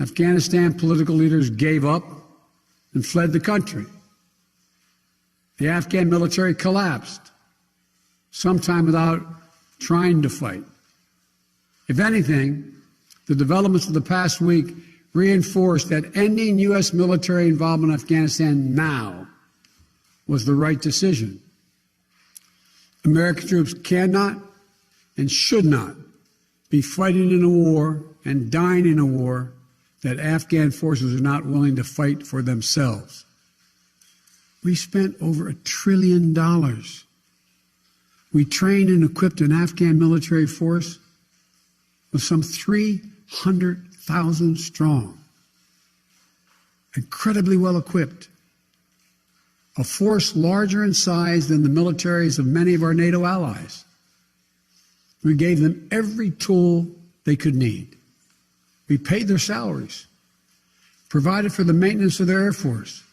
Afghanistan political leaders gave up and fled the country. The Afghan military collapsed, sometime without trying to fight. If anything, the developments of the past week reinforced that ending U.S. military involvement in Afghanistan now was the right decision. American troops cannot and should not be fighting in a war and dying in a war that Afghan forces are not willing to fight for themselves. We spent over $1 trillion. We trained and equipped an Afghan military force with some 300,000 strong, incredibly well equipped, a force larger in size than the militaries of many of our NATO allies. We gave them every tool they could need. We paid their salaries, provided for the maintenance of their Air Force,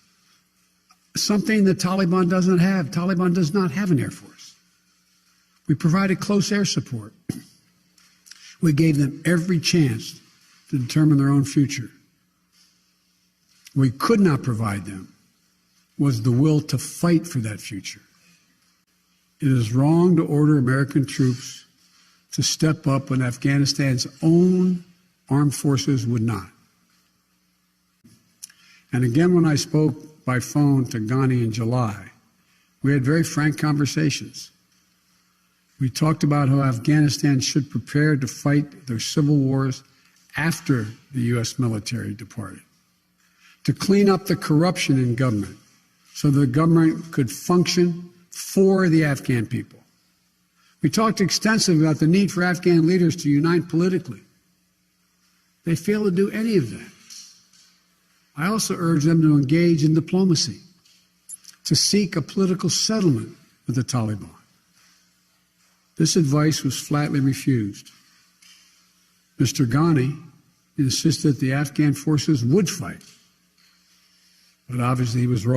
something the Taliban doesn't have. Taliban does not have an Air Force. We provided close air support. We gave them every chance to determine their own future. What we could not provide them was the will to fight for that future. It is wrong to order American troops to step up when Afghanistan's own armed forces would not. And again, when I spoke by phone to Ghani in July, we had very frank conversations. We talked about how Afghanistan should prepare to fight their civil wars after the U.S. military departed, to clean up the corruption in government so the government could function for the Afghan people. We talked extensively about the need for Afghan leaders to unite politically. They failed to do any of that. I also urged them to engage in diplomacy, to seek a political settlement with the Taliban. This advice was flatly refused. Mr. Ghani insisted the Afghan forces would fight, but obviously he was wrong.